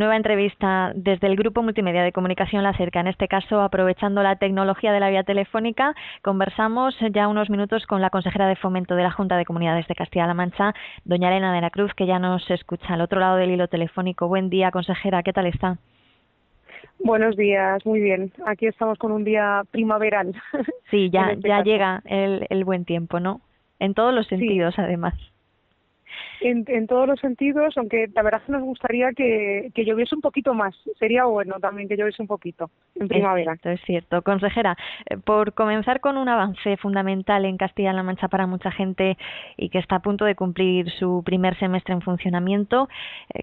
Nueva entrevista desde el Grupo Multimedia de Comunicación La Cerca. En este caso, aprovechando la tecnología de la vía telefónica, conversamos ya unos minutos con la consejera de Fomento de la Junta de Comunidades de Castilla-La Mancha, doña Elena de la Cruz, que ya nos escucha al otro lado del hilo telefónico. Buen día, consejera, ¿qué tal está? Buenos días, muy bien. Aquí estamos con un día primaveral. Sí, en ya este caso. llega el buen tiempo, ¿no? En todos los Sí, sentidos, además. en todos los sentidos, aunque la verdad es que nos gustaría que lloviese un poquito más. Sería bueno también que lloviese un poquito en Es primavera. cierto, es cierto. Consejera, por comenzar con un avance fundamental en Castilla-La Mancha para mucha gente y que está a punto de cumplir su primer semestre en funcionamiento,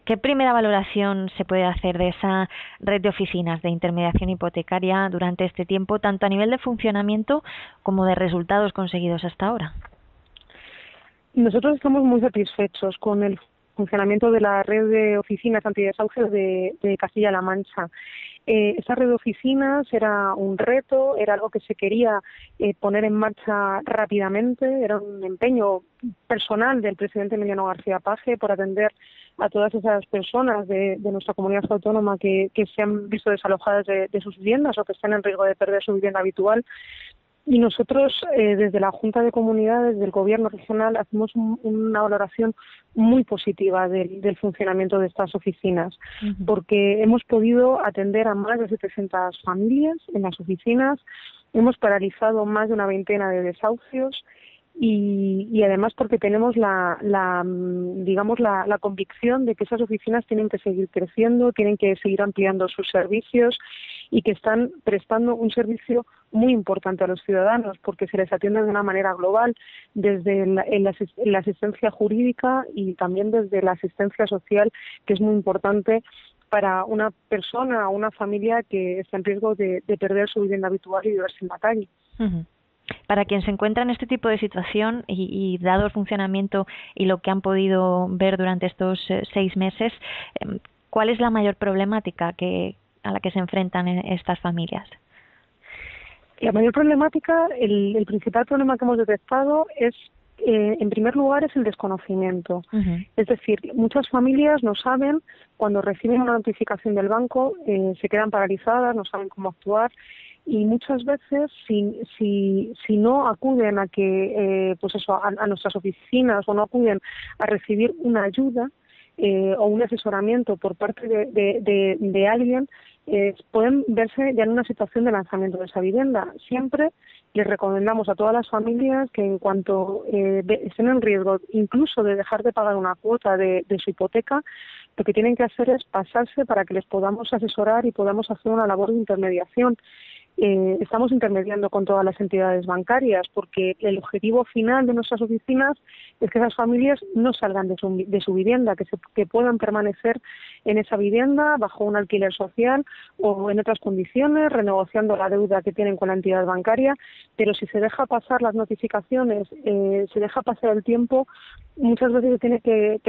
¿qué primera valoración se puede hacer de esa red de oficinas de intermediación hipotecaria durante este tiempo, tanto a nivel de funcionamiento como de resultados conseguidos hasta ahora? Nosotros estamos muy satisfechos con el funcionamiento de la red de oficinas antidesahucios de Castilla-La Mancha. Esa red de oficinas era un reto, era algo que se quería poner en marcha rápidamente, era un empeño personal del presidente Emiliano García Paje por atender a todas esas personas de nuestra comunidad autónoma que se han visto desalojadas de sus viviendas o que están en riesgo de perder su vivienda habitual. Y nosotros, desde la Junta de Comunidades del Gobierno regional, hacemos una valoración muy positiva del funcionamiento de estas oficinas, Uh-huh. porque hemos podido atender a más de 700 familias en las oficinas, hemos paralizado más de una veintena de desahucios y además porque tenemos digamos la convicción de que esas oficinas tienen que seguir creciendo, tienen que seguir ampliando sus servicios y que están prestando un servicio muy importante a los ciudadanos porque se les atiende de una manera global desde la asistencia jurídica y también desde la asistencia social, que es muy importante para una persona o una familia que está en riesgo de perder su vivienda habitual y de verse en la calle. Uh-huh. Para quien se encuentra en este tipo de situación y dado el funcionamiento y lo que han podido ver durante estos 6 meses, ¿cuál es la mayor problemática a la que se enfrentan estas familias? La mayor problemática, el principal problema que hemos detectado es, en primer lugar, es el desconocimiento. Uh-huh. Es decir, muchas familias no saben, cuando reciben una notificación del banco, se quedan paralizadas, no saben cómo actuar. Y muchas veces, si no acuden a a nuestras oficinas o no acuden a recibir una ayuda o un asesoramiento por parte de alguien, pueden verse ya en una situación de lanzamiento de esa vivienda. Siempre les recomendamos a todas las familias que en cuanto estén en riesgo incluso de dejar de pagar una cuota de su hipoteca, lo que tienen que hacer es pasarse para que les podamos asesorar y podamos hacer una labor de intermediación. Estamos intermediando con todas las entidades bancarias porque el objetivo final de nuestras oficinas es que esas familias no salgan de su vivienda, que puedan permanecer en esa vivienda bajo un alquiler social o en otras condiciones, renegociando la deuda que tienen con la entidad bancaria, pero si se deja pasar las notificaciones, se deja pasar el tiempo, muchas veces se tiene que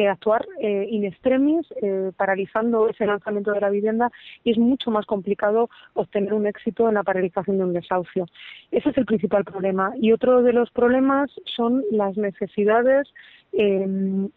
actuar in extremis, paralizando ese lanzamiento de la vivienda y es mucho más complicado obtener un éxito en la paralización de un desahucio. Ese es el principal problema. Y otro de los problemas son las necesidades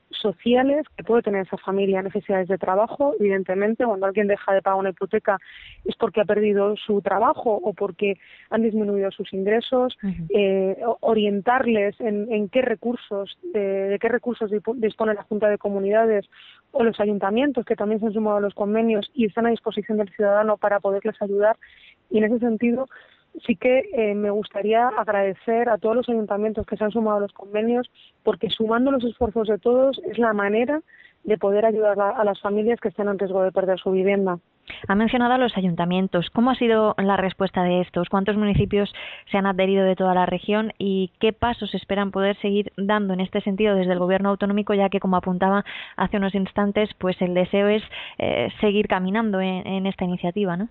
sociales que puede tener esa familia, necesidades de trabajo. Evidentemente, cuando alguien deja de pagar una hipoteca es porque ha perdido su trabajo o porque han disminuido sus ingresos. Uh-huh. Orientarles en qué recursos, de qué recursos dispone la Junta de Comunidades o los ayuntamientos, que también se han sumado a los convenios y están a disposición del ciudadano para poderles ayudar. Y en ese sentido, sí que me gustaría agradecer a todos los ayuntamientos que se han sumado a los convenios, porque sumando los esfuerzos de todos es la manera de poder ayudar a las familias que estén en riesgo de perder su vivienda. Ha mencionado a los ayuntamientos. ¿Cómo ha sido la respuesta de estos? ¿Cuántos municipios se han adherido de toda la región? ¿Y qué pasos esperan poder seguir dando en este sentido desde el Gobierno autonómico, ya que, como apuntaba hace unos instantes, pues el deseo es seguir caminando en esta iniciativa, ¿no?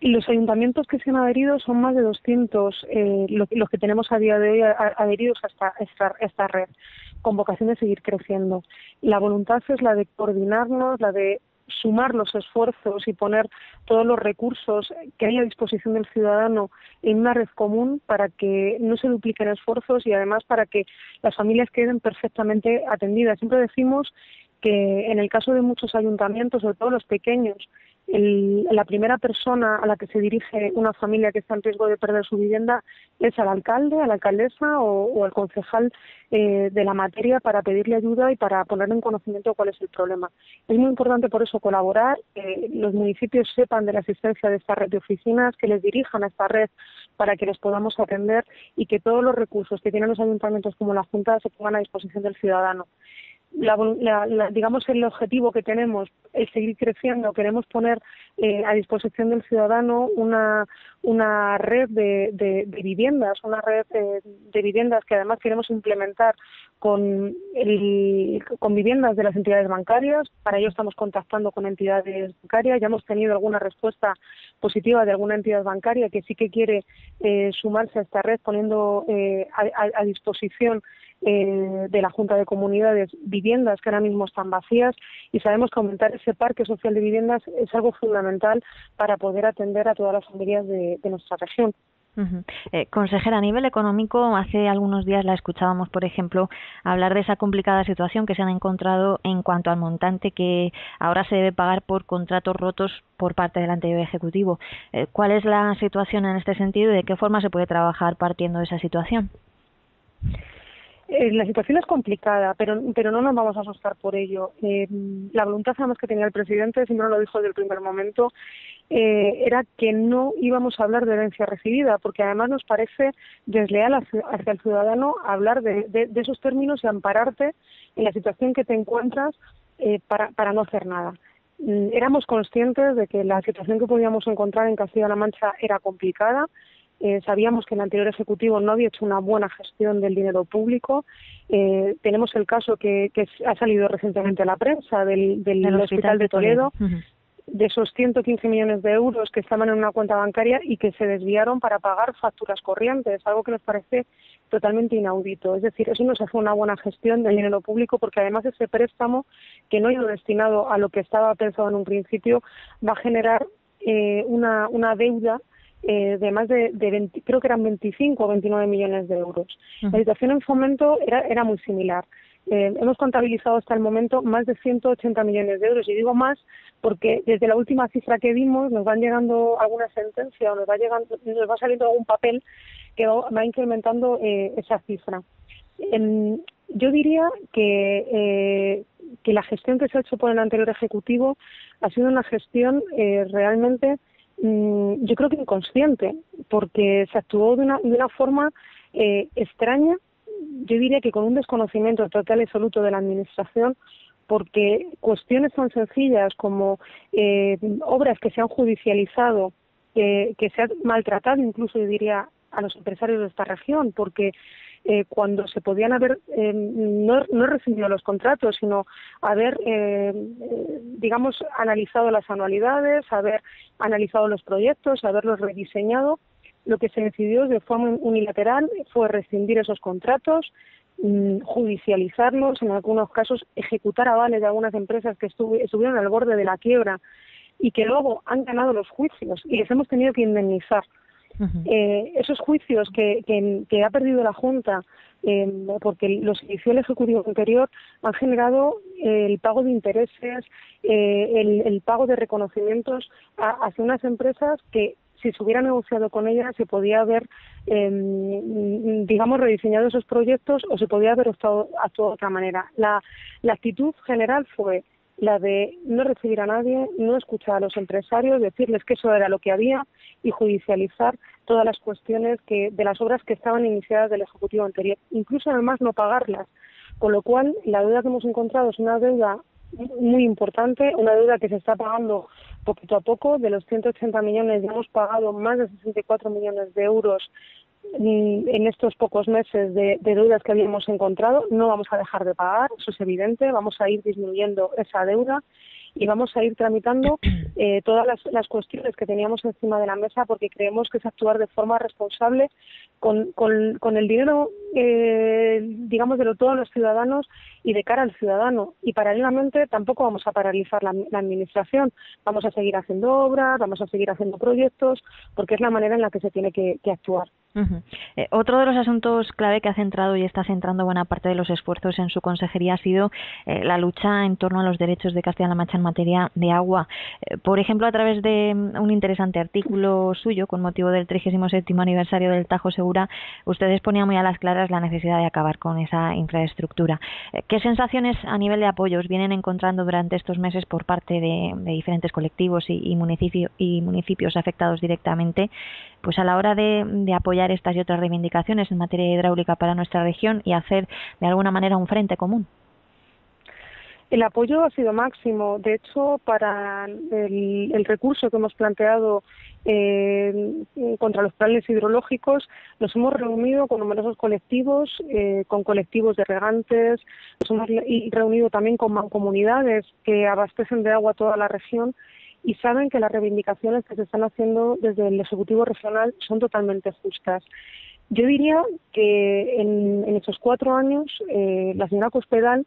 Y los ayuntamientos que se han adherido son más de 200 los que tenemos a día de hoy adheridos a esta red, con vocación de seguir creciendo. La voluntad es la de coordinarnos, la de sumar los esfuerzos y poner todos los recursos que hay a disposición del ciudadano en una red común para que no se dupliquen esfuerzos y además para que las familias queden perfectamente atendidas. Siempre decimos que en el caso de muchos ayuntamientos, sobre todo los pequeños, la primera persona a la que se dirige una familia que está en riesgo de perder su vivienda es al alcalde, a la alcaldesa o al concejal de la materia para pedirle ayuda y para poner en conocimiento cuál es el problema. Es muy importante por eso colaborar, que los municipios sepan de la existencia de esta red de oficinas, que les dirijan a esta red para que les podamos atender y que todos los recursos que tienen los ayuntamientos como la Junta se pongan a disposición del ciudadano. Digamos, el objetivo que tenemos es seguir creciendo. Queremos poner a disposición del ciudadano una red de viviendas, una red de viviendas que además queremos implementar con viviendas de las entidades bancarias. Para ello estamos contactando con entidades bancarias. Ya hemos tenido alguna respuesta positiva de alguna entidad bancaria que sí que quiere sumarse a esta red, poniendo a disposición de la Junta de Comunidades viviendas que ahora mismo están vacías, y sabemos que aumentar ese parque social de viviendas es algo fundamental para poder atender a todas las familias de nuestra región. Consejera, a nivel económico, hace algunos días la escuchábamos, por ejemplo, hablar de esa complicada situación que se han encontrado en cuanto al montante que ahora se debe pagar por contratos rotos por parte del anterior Ejecutivo. ¿Cuál es la situación en este sentido y de qué forma se puede trabajar partiendo de esa situación? La situación es complicada, pero no nos vamos a asustar por ello. La voluntad además que tenía el presidente, siempre lo dijo desde el primer momento, era que no íbamos a hablar de herencia recibida, porque además nos parece desleal hacia el ciudadano hablar de esos términos y ampararte en la situación que te encuentras para no hacer nada. Éramos conscientes de que la situación que podíamos encontrar en Castilla-La Mancha era complicada. Sabíamos que el anterior Ejecutivo no había hecho una buena gestión del dinero público. Tenemos el caso que ha salido recientemente a la prensa del Hospital de Toledo, de esos 115 millones de euros que estaban en una cuenta bancaria y que se desviaron para pagar facturas corrientes, algo que nos parece totalmente inaudito. Es decir, eso no se fue una buena gestión del dinero público, porque además ese préstamo, que no ha ido destinado a lo que estaba pensado en un principio, va a generar una deuda de más de 20, creo que eran 25 o 29 millones de euros. La situación en Fomento era muy similar. Hemos contabilizado hasta el momento más de 180 millones de euros, y digo más porque desde la última cifra que vimos nos van llegando alguna sentencia o nos va saliendo algún papel que va incrementando esa cifra. Yo diría que la gestión que se ha hecho por el anterior Ejecutivo ha sido una gestión realmente, yo creo que inconsciente, porque se actuó de una forma extraña. Yo diría que con un desconocimiento total y absoluto de la Administración, porque cuestiones tan sencillas como obras que se han judicializado, que se han maltratado incluso, yo diría, a los empresarios de esta región, porque cuando se podían haber no recibido los contratos, sino haber, digamos, analizado las anualidades, haber analizado los proyectos, haberlos rediseñado, lo que se decidió de forma unilateral fue rescindir esos contratos, judicializarlos, en algunos casos ejecutar avales de algunas empresas que estuvieron al borde de la quiebra y que luego han ganado los juicios y les hemos tenido que indemnizar. Esos juicios que ha perdido la Junta porque los inició el Ejecutivo anterior han generado el pago de intereses, el pago de reconocimientos hacia unas empresas que, si se hubiera negociado con ellas, se podía haber, digamos, rediseñado esos proyectos o se podía haber actuado de otra manera. La actitud general fue la de no recibir a nadie, no escuchar a los empresarios, decirles que eso era lo que había y judicializar todas las cuestiones de las obras que estaban iniciadas del Ejecutivo anterior, incluso además no pagarlas, con lo cual la deuda que hemos encontrado es una deuda muy importante, una deuda que se está pagando poquito a poco. De los 180 millones ya hemos pagado más de 64 millones de euros en estos pocos meses de deudas que habíamos encontrado. No vamos a dejar de pagar, eso es evidente, vamos a ir disminuyendo esa deuda y vamos a ir tramitando todas las cuestiones que teníamos encima de la mesa, porque creemos que es actuar de forma responsable con el dinero, digamos, de todos los ciudadanos y de cara al ciudadano. Y paralelamente tampoco vamos a paralizar la administración. Vamos a seguir haciendo obras, vamos a seguir haciendo proyectos, porque es la manera en la que se tiene que actuar. Uh-huh. Otro de los asuntos clave que ha centrado y está centrando buena parte de los esfuerzos en su consejería ha sido la lucha en torno a los derechos de Castilla-La Mancha en materia de agua. Por ejemplo, a través de un interesante artículo suyo con motivo del 37º aniversario del Tajo Segura, ustedes ponían muy a las claras la necesidad de acabar con esa infraestructura. ¿Qué sensaciones a nivel de apoyos vienen encontrando durante estos meses por parte de diferentes colectivos y municipios afectados directamente, pues a la hora de apoyar estas y otras reivindicaciones en materia hidráulica para nuestra región y hacer de alguna manera un frente común? El apoyo ha sido máximo. De hecho, para el recurso que hemos planteado contra los planes hidrológicos, nos hemos reunido con numerosos colectivos, con colectivos de regantes, nos hemos reunido también con mancomunidades que abastecen de agua a toda la región, y saben que las reivindicaciones que se están haciendo desde el Ejecutivo Regional son totalmente justas. Yo diría que en estos 4 años la señora Cospedal,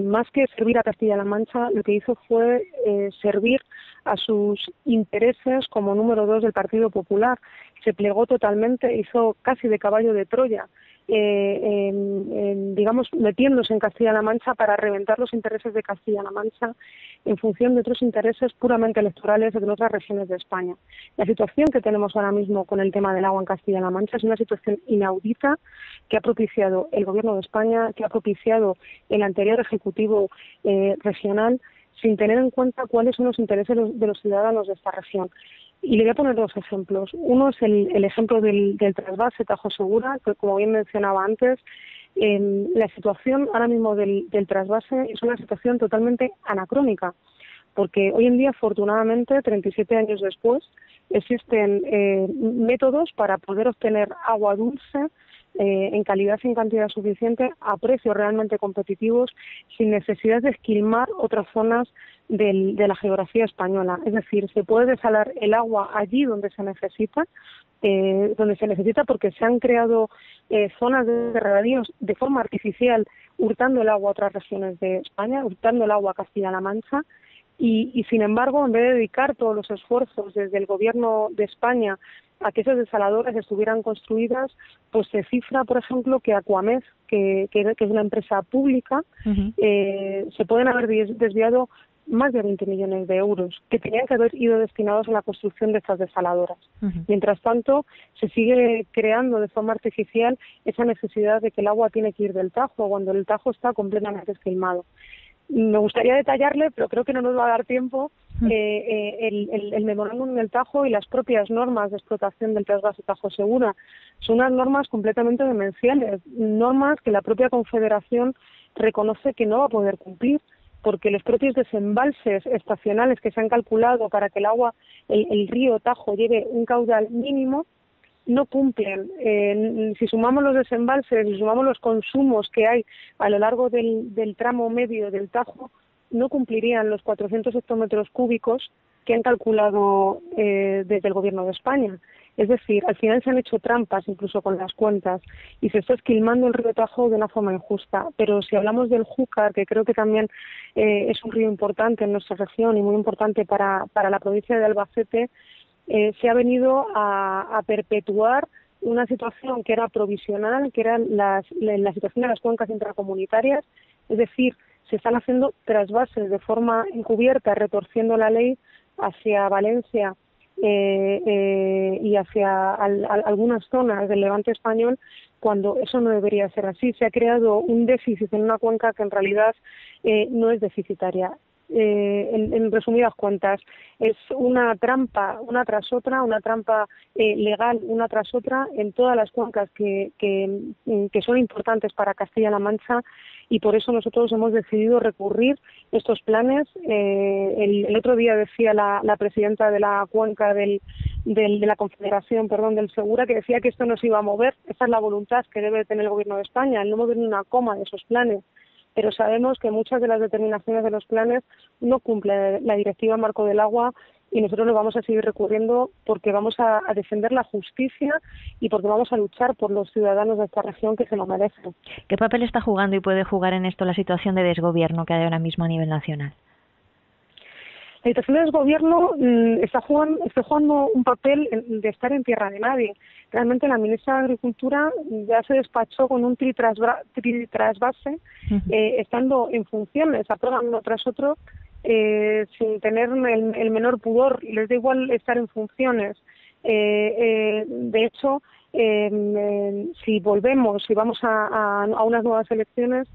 más que servir a Castilla-La Mancha, lo que hizo fue servir a sus intereses como número 2 del Partido Popular. Se plegó totalmente, hizo casi de caballo de Troya, digamos, metiéndose en Castilla-La Mancha para reventar los intereses de Castilla-La Mancha en función de otros intereses puramente electorales de otras regiones de España. La situación que tenemos ahora mismo con el tema del agua en Castilla-La Mancha es una situación inaudita que ha propiciado el Gobierno de España, que ha propiciado el anterior Ejecutivo regional, sin tener en cuenta cuáles son los intereses de los ciudadanos de esta región. Y le voy a poner 2 ejemplos. Uno es el ejemplo del trasvase Tajo Segura, que como bien mencionaba antes, la situación ahora mismo del trasvase es una situación totalmente anacrónica, porque hoy en día, afortunadamente, 37 años después, existen métodos para poder obtener agua dulce en calidad y en cantidad suficiente a precios realmente competitivos, sin necesidad de esquilmar otras zonas de la geografía española. Es decir, se puede desalar el agua allí donde se necesita porque se han creado zonas de regadíos de forma artificial, hurtando el agua a otras regiones de España, hurtando el agua a Castilla-La Mancha, y sin embargo, en vez de dedicar todos los esfuerzos desde el Gobierno de España a que esas desaladoras estuvieran construidas, pues se cifra, por ejemplo, que Aquamed, que es una empresa pública, se pueden haber desviado más de 20 millones de euros que tenían que haber ido destinados a la construcción de estas desaladoras. Mientras tanto, se sigue creando de forma artificial esa necesidad de que el agua tiene que ir del Tajo, cuando el Tajo está completamente esquilmado. Me gustaría detallarle, pero creo que no nos va a dar tiempo, el memorándum del Tajo y las propias normas de explotación del trasvase Tajo Segura. Son unas normas completamente demenciales, normas que la propia Confederación reconoce que no va a poder cumplir, porque los propios desembalses estacionales que se han calculado para que el agua, el río Tajo lleve un caudal mínimo, no cumplen. Si sumamos los desembalses, si sumamos los consumos que hay a lo largo del tramo medio del Tajo, no cumplirían los 400 hectómetros cúbicos que han calculado desde el Gobierno de España. Es decir, al final se han hecho trampas incluso con las cuentas y se está esquilmando el río Tajo de una forma injusta. Pero si hablamos del Júcar, que creo que también es un río importante en nuestra región y muy importante para la provincia de Albacete, se ha venido a perpetuar una situación que era provisional, que era la situación de las cuencas intracomunitarias. Es decir, se están haciendo trasvases de forma encubierta, retorciendo la ley hacia Valencia y hacia algunas zonas del Levante español, cuando eso no debería ser así. Se ha creado un déficit en una cuenca que en realidad no es deficitaria. En resumidas cuentas, es una trampa una tras otra, una trampa legal una tras otra en todas las cuencas que son importantes para Castilla-La Mancha, y por eso nosotros hemos decidido recurrir estos planes. El otro día decía la presidenta de la cuenca de la Confederación, del Segura, que decía que esto no se iba a mover. Esa es la voluntad que debe tener el Gobierno de España, el no mover ni una coma de esos planes. Pero sabemos que muchas de las determinaciones de los planes no cumplen la Directiva Marco del Agua y nosotros lo vamos a seguir recurriendo porque vamos a defender la justicia y porque vamos a luchar por los ciudadanos de esta región que se lo merecen. ¿Qué papel está jugando y puede jugar en esto la situación de desgobierno que hay ahora mismo a nivel nacional? La situación del gobierno está jugando un papel de estar en tierra de nadie. Realmente la ministra de Agricultura ya se despachó con un trasvase, estando en funciones, aprueban uno tras otro, sin tener el menor pudor. Les da igual estar en funciones. De hecho, si vamos a unas nuevas elecciones,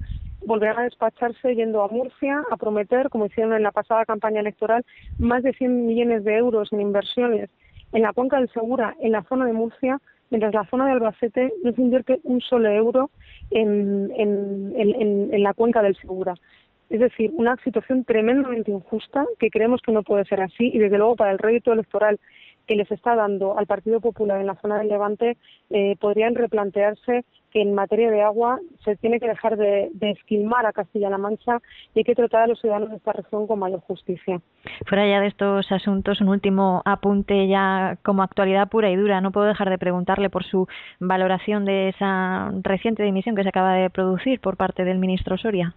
volverán a despacharse yendo a Murcia a prometer, como hicieron en la pasada campaña electoral, más de 100 millones de euros en inversiones en la cuenca del Segura, en la zona de Murcia, mientras la zona de Albacete no se invierte un solo euro en la cuenca del Segura. Es decir, una situación tremendamente injusta que creemos que no puede ser así y desde luego para el rédito electoral que les está dando al Partido Popular en la zona del Levante, podrían replantearse que en materia de agua se tiene que dejar de esquilmar a Castilla-La Mancha y hay que tratar a los ciudadanos de esta región con mayor justicia. Fuera ya de estos asuntos, un último apunte ya como actualidad pura y dura. No puedo dejar de preguntarle por su valoración de esa reciente dimisión que se acaba de producir por parte del ministro Soria.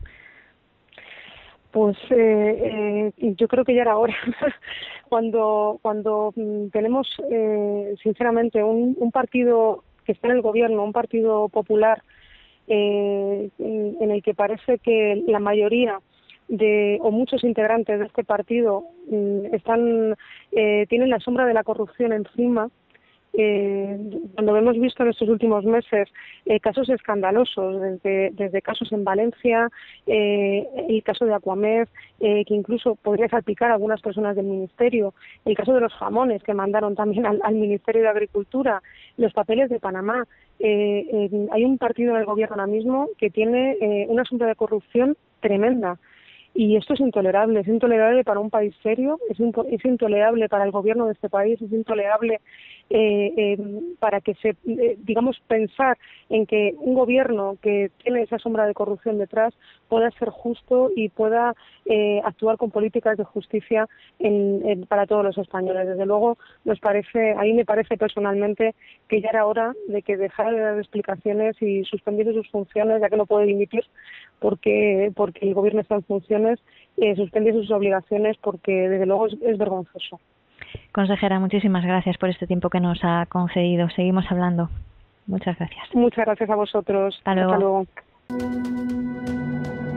Pues yo creo que ya era hora. Cuando tenemos, sinceramente, un partido que está en el gobierno, un partido popular, en el que parece que la mayoría o muchos integrantes de este partido tienen la sombra de la corrupción encima, cuando hemos visto en estos últimos meses casos escandalosos, desde casos en Valencia, el caso de Aquamed, que incluso podría salpicar a algunas personas del Ministerio, el caso de los jamones que mandaron también al Ministerio de Agricultura, los papeles de Panamá. Hay un partido en el gobierno ahora mismo que tiene una sombra de corrupción tremenda. Y esto es intolerable para un país serio, es intolerable para el gobierno de este país, es intolerable para que digamos, pensar en que un gobierno que tiene esa sombra de corrupción detrás pueda ser justo y pueda actuar con políticas de justicia para todos los españoles. Desde luego, a mí me parece personalmente que ya era hora de que dejara de dar explicaciones y suspendiese sus funciones, ya que no puede dimitir porque el gobierno está en funciones, suspendiese sus obligaciones porque desde luego es vergonzoso. Consejera, muchísimas gracias por este tiempo que nos ha concedido. Seguimos hablando. Muchas gracias. Muchas gracias a vosotros. Hasta luego. Hasta luego.